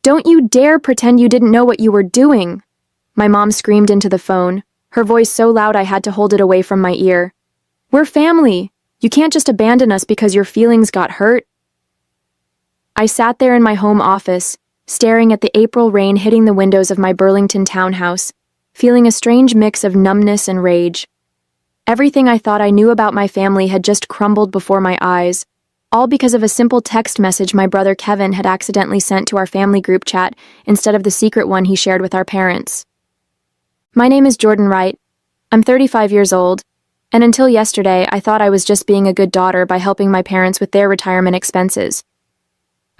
Don't you dare pretend you didn't know what you were doing! My mom screamed into the phone, her voice so loud I had to hold it away from my ear. We're family! You can't just abandon us because your feelings got hurt. I sat there in my home office, staring at the April rain hitting the windows of my Burlington townhouse, feeling a strange mix of numbness and rage. Everything I thought I knew about my family had just crumbled before my eyes, all because of a simple text message my brother Kevin had accidentally sent to our family group chat instead of the secret one he shared with our parents. My name is Jordan Wright. I'm 35 years old, and until yesterday I thought I was just being a good daughter by helping my parents with their retirement expenses.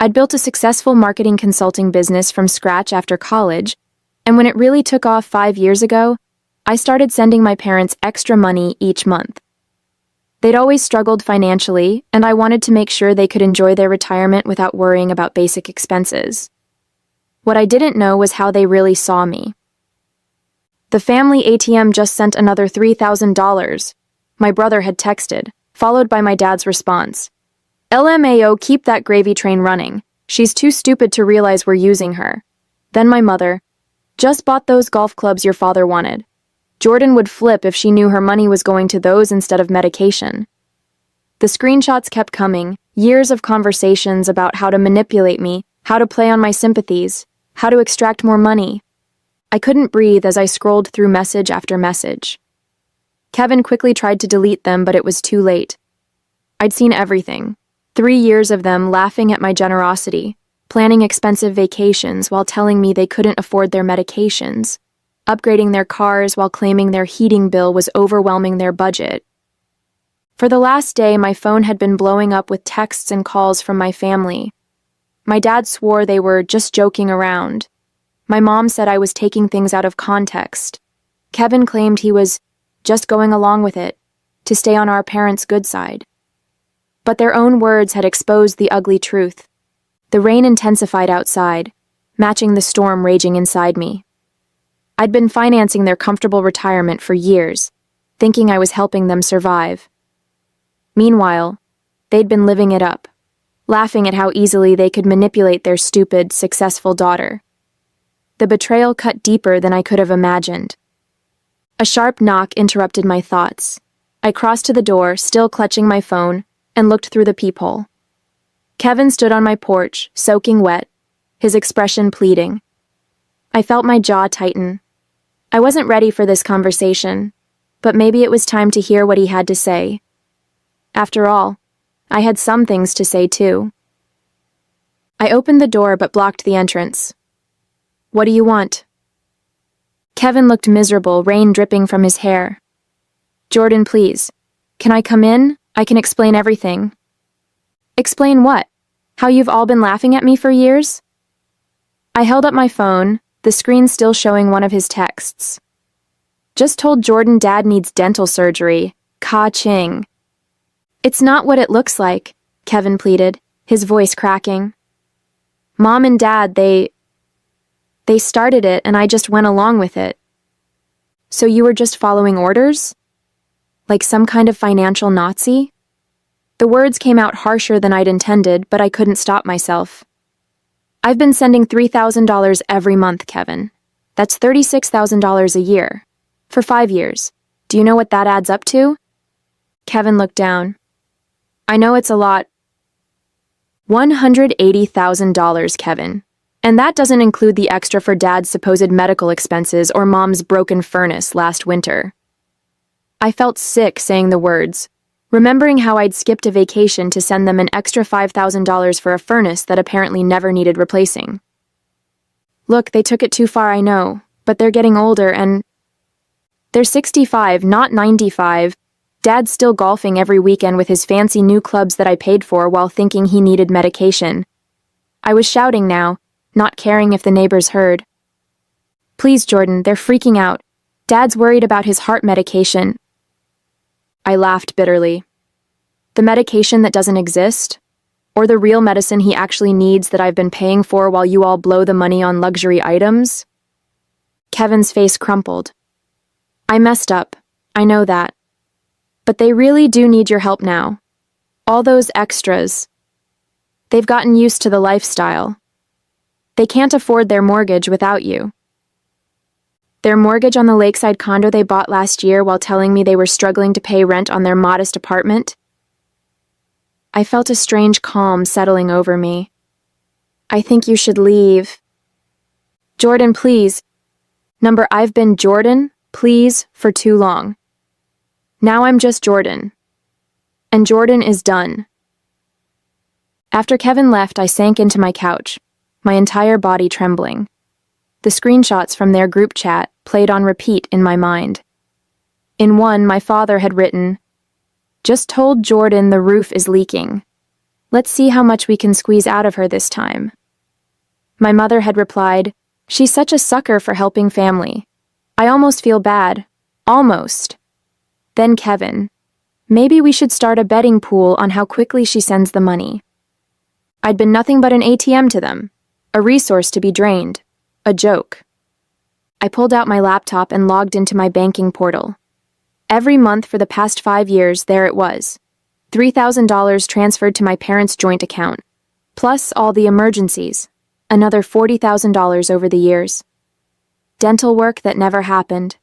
I'd built a successful marketing consulting business from scratch after college, and when it really took off 5 years ago, I started sending my parents extra money each month. They'd always struggled financially, and I wanted to make sure they could enjoy their retirement without worrying about basic expenses. What I didn't know was how they really saw me. The family ATM just sent another $3,000, my brother had texted, followed by my dad's response. LMAO, keep that gravy train running. She's too stupid to realize we're using her. Then my mother, just bought those golf clubs your father wanted. Jordan would flip if she knew her money was going to those instead of medication. The screenshots kept coming, years of conversations about how to manipulate me, how to play on my sympathies, how to extract more money. I couldn't breathe as I scrolled through message after message. Kevin quickly tried to delete them, but it was too late. I'd seen everything. 3 years of them laughing at my generosity, planning expensive vacations while telling me they couldn't afford their medications, upgrading their cars while claiming their heating bill was overwhelming their budget. For the last day, my phone had been blowing up with texts and calls from my family. My dad swore they were just joking around. My mom said I was taking things out of context. Kevin claimed he was just going along with it, to stay on our parents' good side. But their own words had exposed the ugly truth. The rain intensified outside, matching the storm raging inside me. I'd been financing their comfortable retirement for years, thinking I was helping them survive. Meanwhile, they'd been living it up, laughing at how easily they could manipulate their stupid, successful daughter. The betrayal cut deeper than I could have imagined. A sharp knock interrupted my thoughts. I crossed to the door, still clutching my phone, and looked through the peephole. Kevin stood on my porch, soaking wet, his expression pleading. I felt my jaw tighten. I wasn't ready for this conversation, but maybe it was time to hear what he had to say. After all, I had some things to say too. I opened the door but blocked the entrance. What do you want? Kevin looked miserable, rain dripping from his hair. Jordan, please. Can I come in? I can explain everything. Explain what? How you've all been laughing at me for years? I held up my phone, the screen still showing one of his texts. Just told Jordan Dad needs dental surgery. Ka-ching. It's not what it looks like, Kevin pleaded, his voice cracking. Mom and Dad, they started it and I just went along with it. So you were just following orders? Like some kind of financial Nazi? The words came out harsher than I'd intended, but I couldn't stop myself. I've been sending $3,000 every month, Kevin. That's $36,000 a year. For 5 years. Do you know what that adds up to? Kevin looked down. I know it's a lot. $180,000, Kevin. And that doesn't include the extra for Dad's supposed medical expenses or Mom's broken furnace last winter. I felt sick saying the words, remembering how I'd skipped a vacation to send them an extra $5,000 for a furnace that apparently never needed replacing. Look, they took it too far, I know, but they're getting older and they're 65, not 95. Dad's still golfing every weekend with his fancy new clubs that I paid for while thinking he needed medication. I was shouting now, not caring if the neighbors heard. Please, Jordan, they're freaking out. Dad's worried about his heart medication. I laughed bitterly. The medication that doesn't exist? Or the real medicine he actually needs that I've been paying for while you all blow the money on luxury items? Kevin's face crumpled. I messed up. I know that. But they really do need your help now. All those extras. They've gotten used to the lifestyle. They can't afford their mortgage without you. Their mortgage on the lakeside condo they bought last year while telling me they were struggling to pay rent on their modest apartment? I felt a strange calm settling over me. I think you should leave. Jordan, please. Number, I've been Jordan, please, for too long. Now I'm just Jordan. And Jordan is done. After Kevin left, I sank into my couch, my entire body trembling. The screenshots from their group chat played on repeat in my mind. In one, my father had written, "Just told Jordan the roof is leaking. Let's see how much we can squeeze out of her this time." My mother had replied, "She's such a sucker for helping family. I almost feel bad. Almost." Then Kevin, "Maybe we should start a betting pool on how quickly she sends the money." I'd been nothing but an ATM to them, a resource to be drained, a joke. I pulled out my laptop and logged into my banking portal. Every month for the past 5 years, there it was. $3,000 transferred to my parents' joint account, plus all the emergencies, another $40,000 over the years. Dental work that never happened.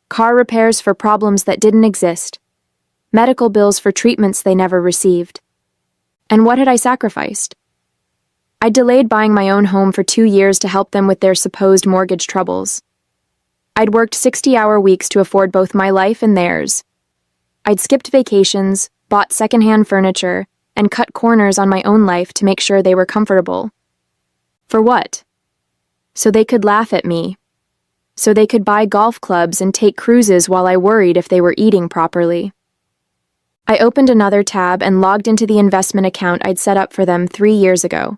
Car repairs for problems that didn't exist. Medical bills for treatments they never received. And what had I sacrificed? I delayed buying my own home for 2 years to help them with their supposed mortgage troubles. I'd worked 60-hour weeks to afford both my life and theirs. I'd skipped vacations, bought secondhand furniture, and cut corners on my own life to make sure they were comfortable. For what? So they could laugh at me. So they could buy golf clubs and take cruises while I worried if they were eating properly. I opened another tab and logged into the investment account I'd set up for them 3 years ago.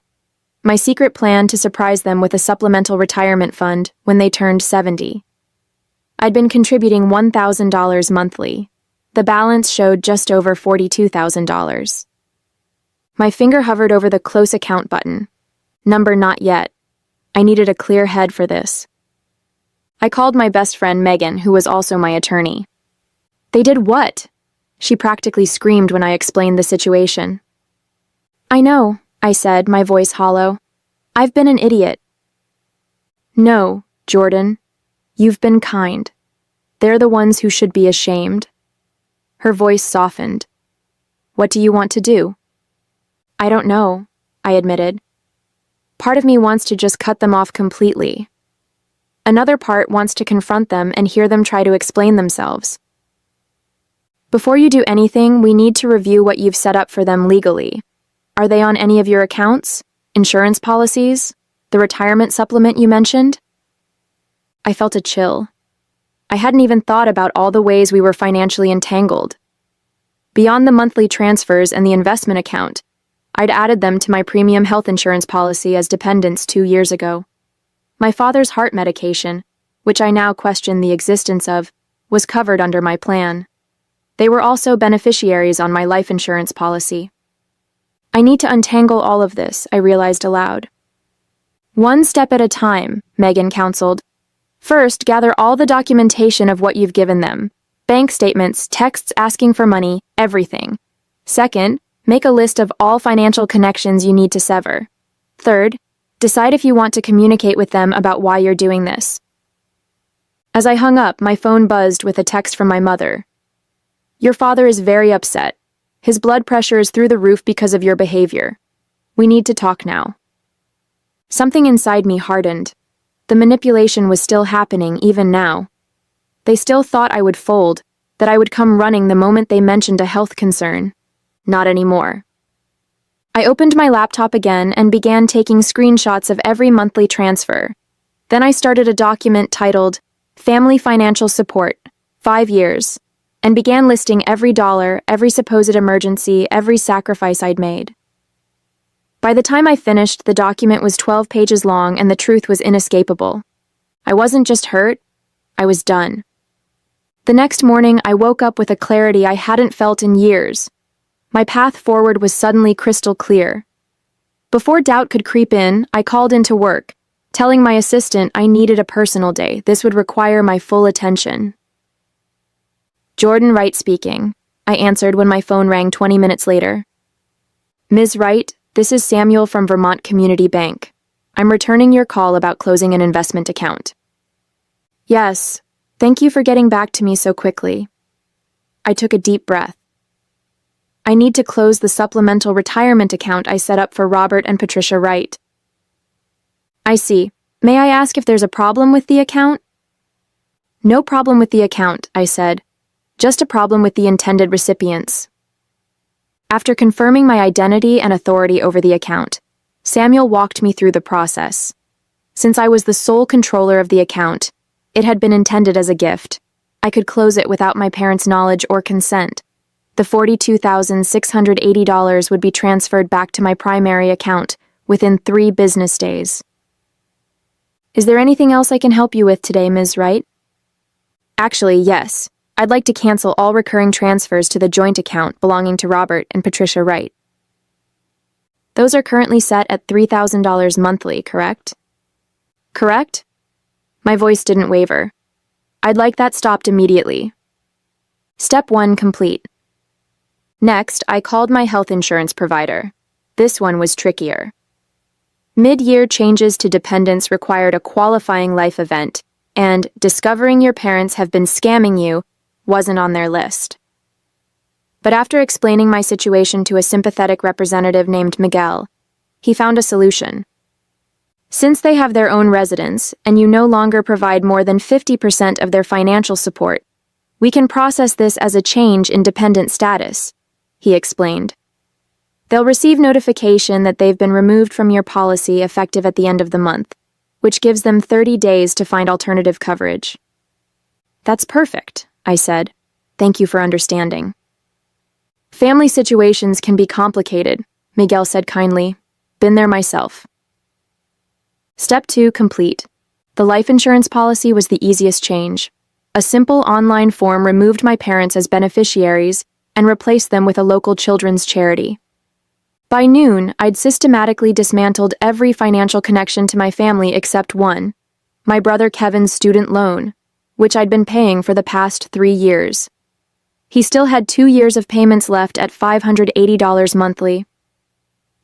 My secret plan to surprise them with a supplemental retirement fund when they turned 70. I'd been contributing $1,000 monthly. The balance showed just over $42,000. My finger hovered over the close account button. Number not yet. I needed a clear head for this. I called my best friend Megan, who was also my attorney. "They did what?" She practically screamed when I explained the situation. "I know," I said, my voice hollow. "I've been an idiot." "No, Jordan. You've been kind. They're the ones who should be ashamed." Her voice softened. "What do you want to do?" "I don't know," I admitted. Part of me wants to just cut them off completely. Another part wants to confront them and hear them try to explain themselves. "Before you do anything, we need to review what you've set up for them legally. Are they on any of your accounts, insurance policies, the retirement supplement you mentioned?" I felt a chill. I hadn't even thought about all the ways we were financially entangled. Beyond the monthly transfers and the investment account, I'd added them to my premium health insurance policy as dependents 2 years ago. My father's heart medication, which I now question the existence of, was covered under my plan. They were also beneficiaries on my life insurance policy. I need to untangle all of this, I realized aloud. "One step at a time," Megan counseled. "First, gather all the documentation of what you've given them. Bank statements, texts asking for money, everything. Second, make a list of all financial connections you need to sever. Third, decide if you want to communicate with them about why you're doing this." As I hung up, my phone buzzed with a text from my mother. "Your father is very upset. His blood pressure is through the roof because of your behavior. We need to talk now." Something inside me hardened. The manipulation was still happening even now. They still thought I would fold, that I would come running the moment they mentioned a health concern. Not anymore. I opened my laptop again and began taking screenshots of every monthly transfer. Then I started a document titled Family Financial Support, 5 years, and began listing every dollar, every supposed emergency, every sacrifice I'd made. By the time I finished, the document was 12 pages long and the truth was inescapable. I wasn't just hurt, I was done. The next morning, I woke up with a clarity I hadn't felt in years. My path forward was suddenly crystal clear. Before doubt could creep in, I called into work, telling my assistant I needed a personal day. This would require my full attention. "Jordan Wright speaking," I answered when my phone rang 20 minutes later. "Ms. Wright, this is Samuel from Vermont Community Bank. I'm returning your call about closing an investment account. Yes, thank you for getting back to me so quickly. I took a deep breath. I need to close the supplemental retirement account I set up for Robert and Patricia Wright. I see. May I ask if there's a problem with the account? No problem with the account, I said. Just a problem with the intended recipients. After confirming my identity and authority over the account, Samuel walked me through the process. Since I was the sole controller of the account, it had been intended as a gift. I could close it without my parents' knowledge or consent. The $42,680 would be transferred back to my primary account within 3 business days. Is there anything else I can help you with today, Ms. Wright? Actually, yes. I'd like to cancel all recurring transfers to the joint account belonging to Robert and Patricia Wright. Those are currently set at $3,000 monthly, correct? Correct? My voice didn't waver. I'd like that stopped immediately. Step 1 complete. Next, I called my health insurance provider. This one was trickier. Mid-year changes to dependents required a qualifying life event, and discovering your parents have been scamming you wasn't on their list. But after explaining my situation to a sympathetic representative named Miguel, he found a solution. Since they have their own residence and you no longer provide more than 50% of their financial support, we can process this as a change in dependent status, he explained. They'll receive notification that they've been removed from your policy effective at the end of the month, which gives them 30 days to find alternative coverage. That's perfect, I said. Thank you for understanding. Family situations can be complicated, Miguel said kindly. Been there myself. Step 2 complete. The life insurance policy was the easiest change. A simple online form removed my parents as beneficiaries and replaced them with a local children's charity. By noon, I'd systematically dismantled every financial connection to my family except one, my brother Kevin's student loan, which I'd been paying for the past 3 years. He still had 2 years of payments left at $580 monthly.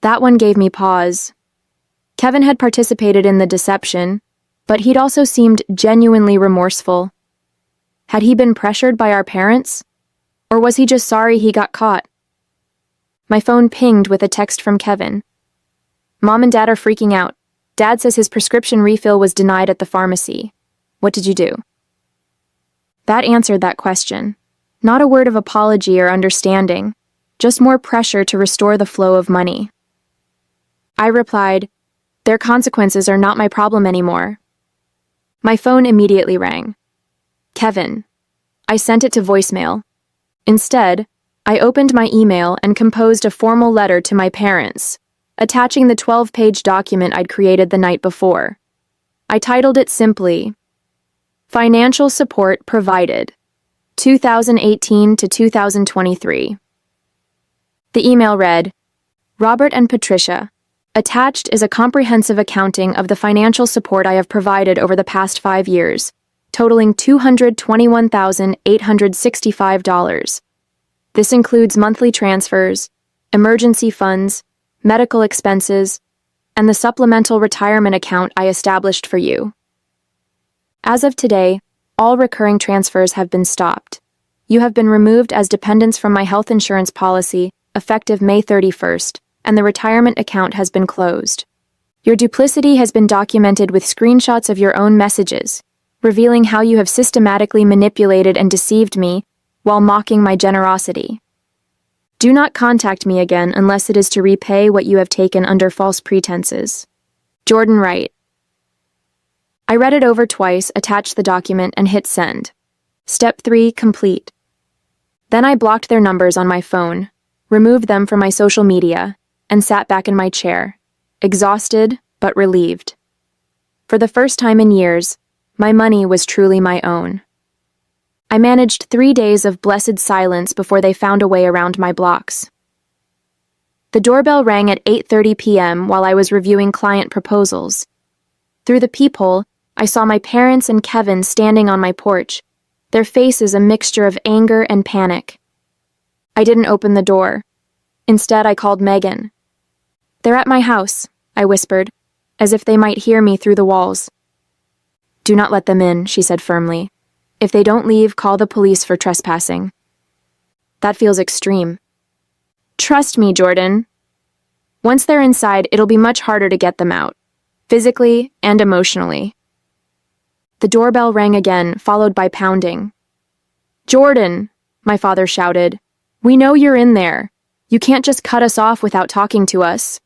That one gave me pause. Kevin had participated in the deception, but he'd also seemed genuinely remorseful. Had he been pressured by our parents? Or was he just sorry he got caught? My phone pinged with a text from Kevin. Mom and Dad are freaking out. Dad says his prescription refill was denied at the pharmacy. What did you do? That answered that question. Not a word of apology or understanding, just more pressure to restore the flow of money. I replied, their consequences are not my problem anymore. My phone immediately rang. Kevin. I sent it to voicemail. Instead, I opened my email and composed a formal letter to my parents, attaching the 12-page document I'd created the night before. I titled it simply, Financial Support Provided, 2018 to 2023. The email read, Robert and Patricia, attached is a comprehensive accounting of the financial support I have provided over the past 5 years, totaling $221,865. This includes monthly transfers, emergency funds, medical expenses, and the supplemental retirement account I established for you. As of today, all recurring transfers have been stopped. You have been removed as dependents from my health insurance policy effective May 31st, and the retirement account has been closed. Your duplicity has been documented with screenshots of your own messages, revealing how you have systematically manipulated and deceived me while mocking my generosity. Do not contact me again unless it is to repay what you have taken under false pretenses. Jordan Wright. I read it over twice, attached the document, and hit send. Step 3 complete. Then I blocked their numbers on my phone, removed them from my social media, and sat back in my chair, exhausted but relieved. For the first time in years, my money was truly my own. I managed 3 days of blessed silence before they found a way around my blocks. The doorbell rang at 8:30 p.m. while I was reviewing client proposals. Through the peephole, I saw my parents and Kevin standing on my porch, their faces a mixture of anger and panic. I didn't open the door. Instead, I called Megan. They're at my house, I whispered. as if they might hear me through the walls. "Do not let them in," she said firmly. "If they don't leave, call the police for trespassing." That feels extreme. Trust me, Jordan. Once they're inside, it'll be much harder to get them out, physically and emotionally. The doorbell rang again, followed by pounding. "Jordan," my father shouted, "we know you're in there. You can't just cut us off without talking to us."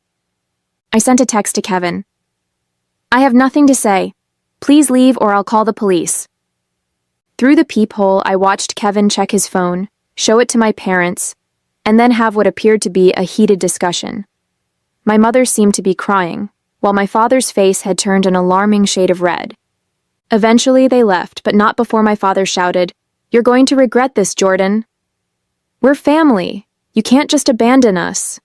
I sent a text to Kevin. "I have nothing to say. Please leave or I'll call the police." Through the peephole, I watched Kevin check his phone, show it to my parents, and then have what appeared to be a heated discussion. My mother seemed to be crying, while my father's face had turned an alarming shade of red. Eventually, they left, but not before my father shouted, "You're going to regret this, Jordan. We're family. You can't just abandon us."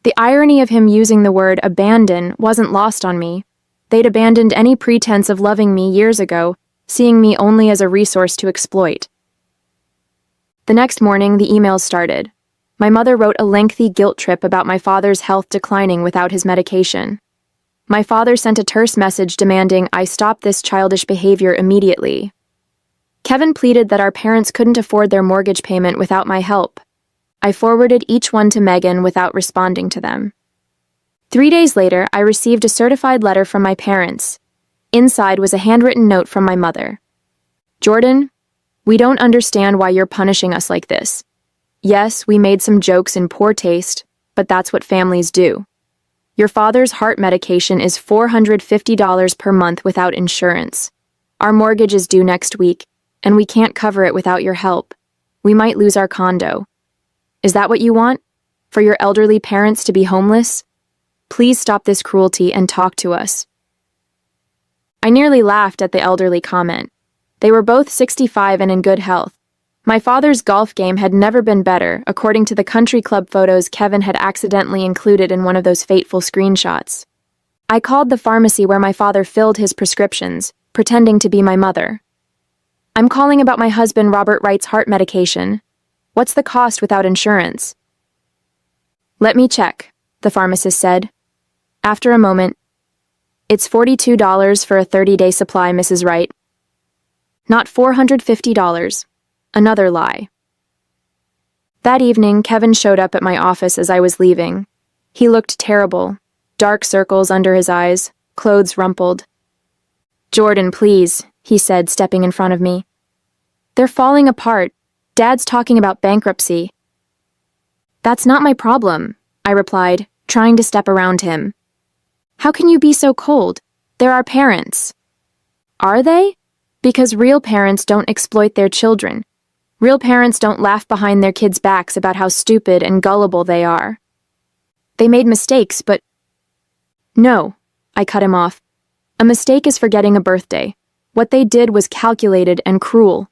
The irony of him using the word abandon wasn't lost on me. They'd abandoned any pretense of loving me years ago, seeing me only as a resource to exploit. The next morning, the emails started. My mother wrote a lengthy guilt trip about my father's health declining without his medication. My father sent a terse message demanding I stop this childish behavior immediately. Kevin pleaded that our parents couldn't afford their mortgage payment without my help. I forwarded each one to Megan without responding to them. 3 days later, I received a certified letter from my parents. Inside was a handwritten note from my mother. "Jordan, we don't understand why you're punishing us like this. Yes, we made some jokes in poor taste, but that's what families do. Your father's heart medication is $450 per month without insurance. Our mortgage is due next week, and we can't cover it without your help. We might lose our condo. Is that what you want? For your elderly parents to be homeless? Please stop this cruelty and talk to us." I nearly laughed at the elderly comment. They were both 65 and in good health. My father's golf game had never been better, according to the country club photos Kevin had accidentally included in one of those fateful screenshots. I called the pharmacy where my father filled his prescriptions, pretending to be my mother. "I'm calling about my husband Robert Wright's heart medication. What's the cost without insurance?" "Let me check," the pharmacist said. After a moment, "It's $42 for a 30-day supply, Mrs. Wright." "Not $450. Another lie. That evening, Kevin showed up at my office as I was leaving. He looked terrible, dark circles under his eyes, clothes rumpled. "Jordan, please," he said, stepping in front of me. "They're falling apart. Dad's talking about bankruptcy." "That's not my problem," I replied, trying to step around him. "How can you be so cold? They're our parents." "Are they? Because real parents don't exploit their children. Real parents don't laugh behind their kids' backs about how stupid and gullible they are. They made mistakes, but—" "No," I cut him off. "A mistake is forgetting a birthday. What they did was calculated and cruel.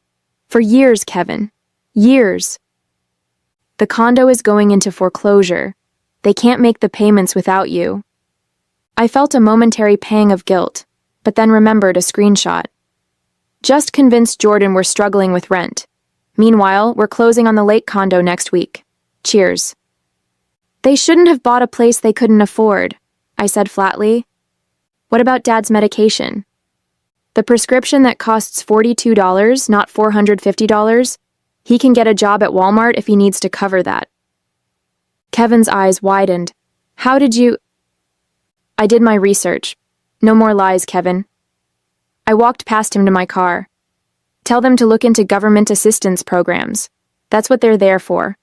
For years, Kevin. Years. The condo is going into foreclosure. They can't make the payments without you." I felt a momentary pang of guilt, but then remembered a screenshot. Just convinced Jordan we're struggling with rent. Meanwhile, we're closing on the lake condo next week. Cheers. "They shouldn't have bought a place they couldn't afford," I said flatly. "What about Dad's medication? The prescription that costs $42, not $450? He can get a job at Walmart if he needs to cover that." Kevin's eyes widened. "How did you—" "I did my research. No more lies, Kevin." I walked past him to my car. "Tell them to look into government assistance programs. That's what they're there for."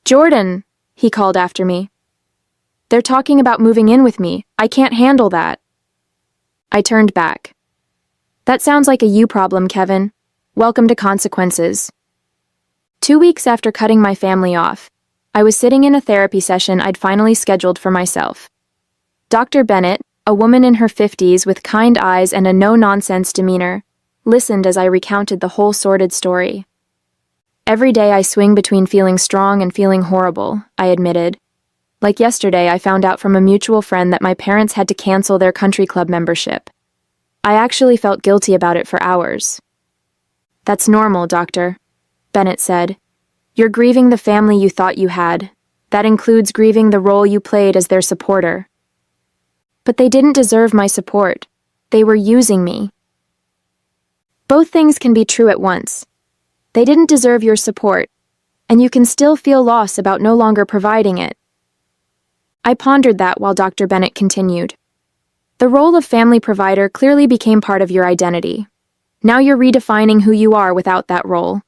"Jordan," he called after me. "They're talking about moving in with me. I can't handle that." I turned back. "That sounds like a you problem, Kevin. Welcome to consequences." 2 weeks after cutting my family off, I was sitting in a therapy session I'd finally scheduled for myself. Dr. Bennett, a woman in her 50s with kind eyes and a no-nonsense demeanor, listened as I recounted the whole sordid story. "Every day I swing between feeling strong and feeling horrible," I admitted. "Like yesterday, I found out from a mutual friend that my parents had to cancel their country club membership. I actually felt guilty about it for hours." "That's normal, doctor," Bennett said. "You're grieving the family you thought you had. That includes grieving the role you played as their supporter." But they didn't deserve my support. They were using me. Both things can be true at once. They didn't deserve your support, and you can still feel loss about no longer providing it. I pondered that while Dr. Bennett continued. The role of family provider clearly became part of your identity. Now you're redefining who you are without that role.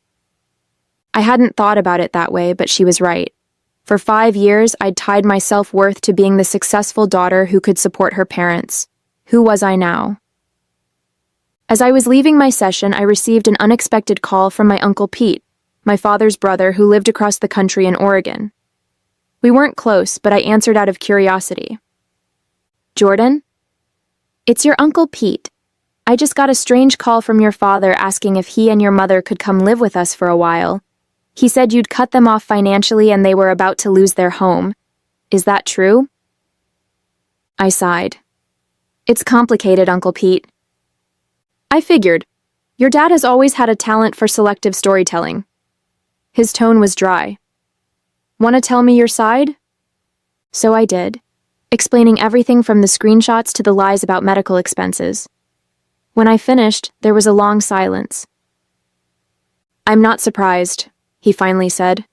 I hadn't thought about it that way, but she was right. For 5 years, I'd tied my self-worth to being the successful daughter who could support her parents. Who was I now? As I was leaving my session, I received an unexpected call from my Uncle Pete, my father's brother who lived across the country in Oregon. We weren't close, but I answered out of curiosity. Jordan? It's your Uncle Pete. I just got a strange call from your father asking if he and your mother could come live with us for a while. He said you'd cut them off financially and they were about to lose their home. Is that true? I sighed. It's complicated, Uncle Pete. I figured. Your dad has always had a talent for selective storytelling. His tone was dry. Want to tell me your side? So I did, explaining everything from the screenshots to the lies about medical expenses. When I finished, there was a long silence. I'm not surprised, he finally said.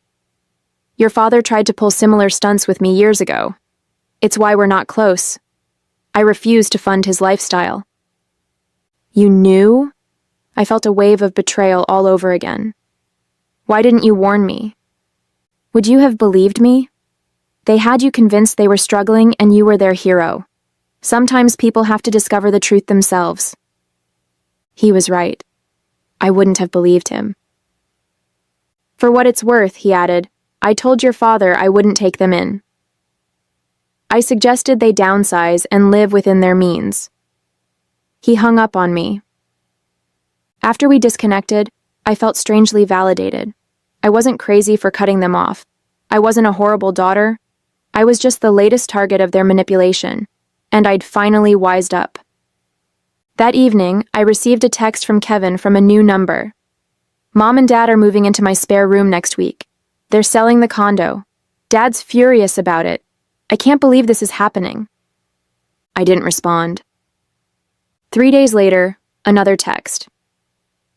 Your father tried to pull similar stunts with me years ago. It's why we're not close. I refused to fund his lifestyle. You knew? I felt a wave of betrayal all over again. Why didn't you warn me? Would you have believed me? They had you convinced they were struggling and you were their hero. Sometimes people have to discover the truth themselves. He was right. I wouldn't have believed him. For what it's worth, he added, I told your father I wouldn't take them in. I suggested they downsize and live within their means. He hung up on me. After we disconnected, I felt strangely validated. I wasn't crazy for cutting them off. I wasn't a horrible daughter. I was just the latest target of their manipulation, and I'd finally wised up. That evening, I received a text from Kevin from a new number. Mom and Dad are moving into my spare room next week. They're selling the condo. Dad's furious about it. I can't believe this is happening. I didn't respond. 3 days later, another text.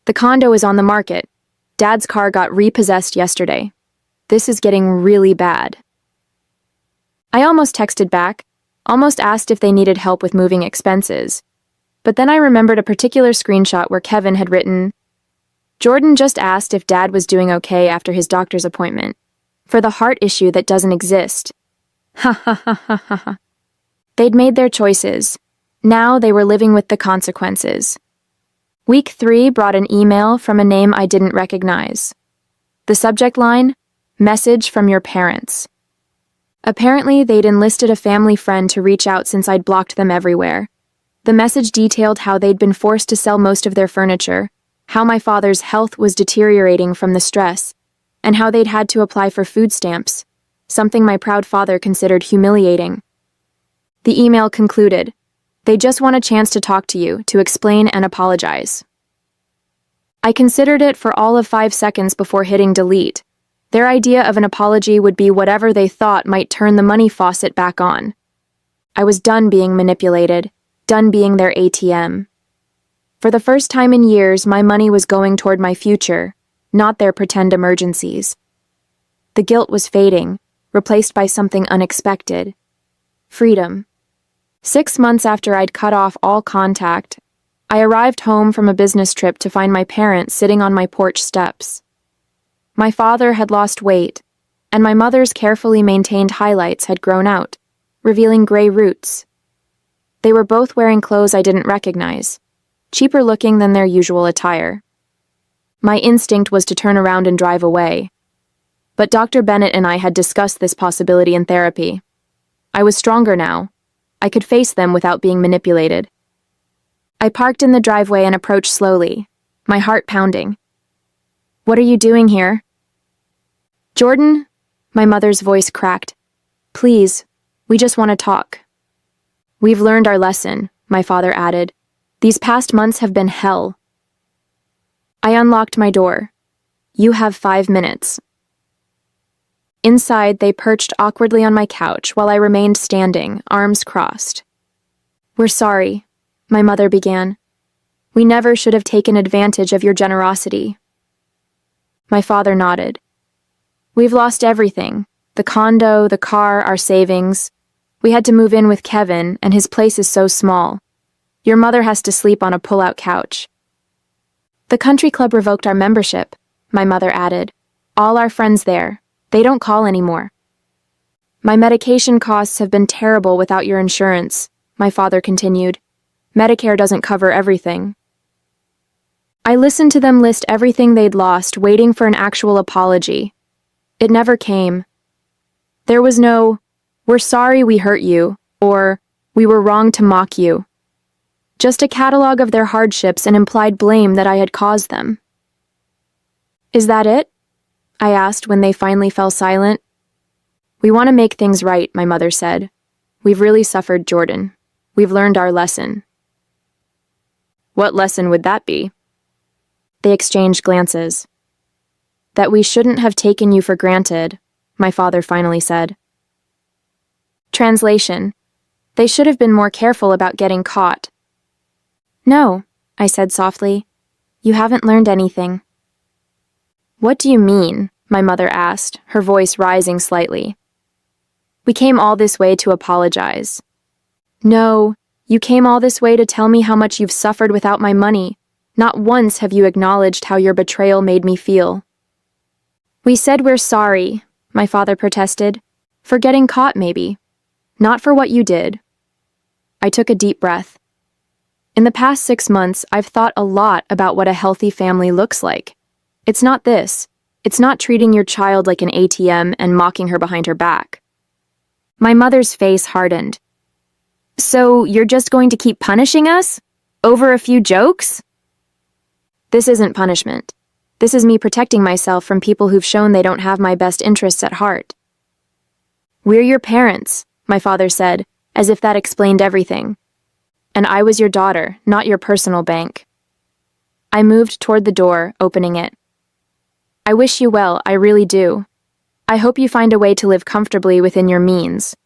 The condo is on the market. Dad's car got repossessed yesterday. This is getting really bad. I almost texted back, almost asked if they needed help with moving expenses. But then I remembered a particular screenshot where Kevin had written, Jordan just asked if Dad was doing okay after his doctor's appointment, for the heart issue that doesn't exist. Ha ha ha ha ha ha. They'd made their choices. Now they were living with the consequences. Week 3 brought an email from a name I didn't recognize. The subject line, Message from your parents. Apparently, they'd enlisted a family friend to reach out since I'd blocked them everywhere. The message detailed how they'd been forced to sell most of their furniture, how my father's health was deteriorating from the stress, and how they'd had to apply for food stamps, something my proud father considered humiliating. The email concluded, They just want a chance to talk to you, to explain and apologize. I considered it for all of 5 seconds before hitting delete. Their idea of an apology would be whatever they thought might turn the money faucet back on. I was done being manipulated, done being their ATM. For the first time in years, my money was going toward my future, not their pretend emergencies. The guilt was fading, replaced by something unexpected. Freedom. 6 months after I'd cut off all contact, I arrived home from a business trip to find my parents sitting on my porch steps. My father had lost weight, and my mother's carefully maintained highlights had grown out, revealing gray roots. They were both wearing clothes I didn't recognize, cheaper looking than their usual attire. My instinct was to turn around and drive away. But Dr. Bennett and I had discussed this possibility in therapy. I was stronger now. I could face them without being manipulated. I parked in the driveway and approached slowly, my heart pounding. What are you doing here? Jordan, my mother's voice cracked. Please, we just want to talk. We've learned our lesson, my father added. These past months have been hell. I unlocked my door. You have 5 minutes. Inside, they perched awkwardly on my couch while I remained standing, arms crossed. We're sorry, my mother began. We never should have taken advantage of your generosity. My father nodded. We've lost everything. The condo, the car, our savings. We had to move in with Kevin, and his place is so small. Your mother has to sleep on a pull-out couch. The country club revoked our membership, my mother added. All our friends there. They don't call anymore. My medication costs have been terrible without your insurance, my father continued. Medicare doesn't cover everything. I listened to them list everything they'd lost, waiting for an actual apology. It never came. There was no, "We're sorry we hurt you," or "We were wrong to mock you." Just a catalog of their hardships and implied blame that I had caused them. Is that it? I asked when they finally fell silent. We want to make things right, my mother said. We've really suffered, Jordan. We've learned our lesson. What lesson would that be? They exchanged glances. That we shouldn't have taken you for granted, my father finally said. Translation. They should have been more careful about getting caught. No, I said softly. You haven't learned anything. What do you mean? My mother asked, her voice rising slightly. We came all this way to apologize. No, you came all this way to tell me how much you've suffered without my money. Not once have you acknowledged how your betrayal made me feel. We said we're sorry, my father protested. For getting caught, maybe. Not for what you did. I took a deep breath. In the past 6 months, I've thought a lot about what a healthy family looks like. It's not this. It's not treating your child like an ATM and mocking her behind her back. My mother's face hardened. So you're just going to keep punishing us? Over a few jokes? This isn't punishment. This is me protecting myself from people who've shown they don't have my best interests at heart. We're your parents, my father said, as if that explained everything. And I was your daughter, not your personal bank. I moved toward the door, opening it. I wish you well, I really do. I hope you find a way to live comfortably within your means,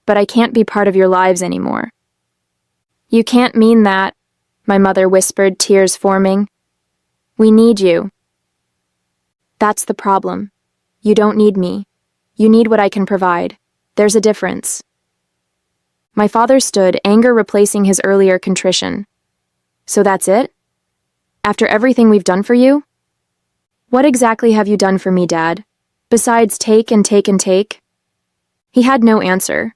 but I can't be part of your lives anymore. You can't mean that, my mother whispered, tears forming. We need you. That's the problem. You don't need me. You need what I can provide. There's a difference. My father stood, anger replacing his earlier contrition. So that's it? After everything we've done for you? What exactly have you done for me, Dad? Besides take and take and take? He had no answer.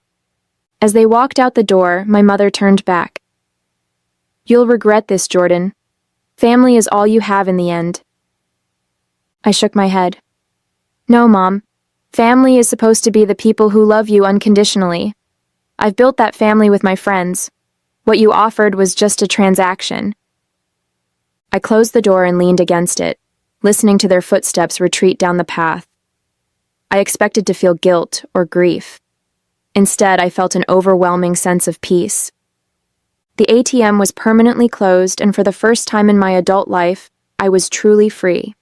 As they walked out the door, my mother turned back. You'll regret this, Jordan. Family is all you have in the end. I shook my head. No, Mom. Family is supposed to be the people who love you unconditionally. I've built that family with my friends. What you offered was just a transaction. I closed the door and leaned against it, listening to their footsteps retreat down the path. I expected to feel guilt or grief. Instead, I felt an overwhelming sense of peace. The ATM was permanently closed, and for the first time in my adult life, I was truly free.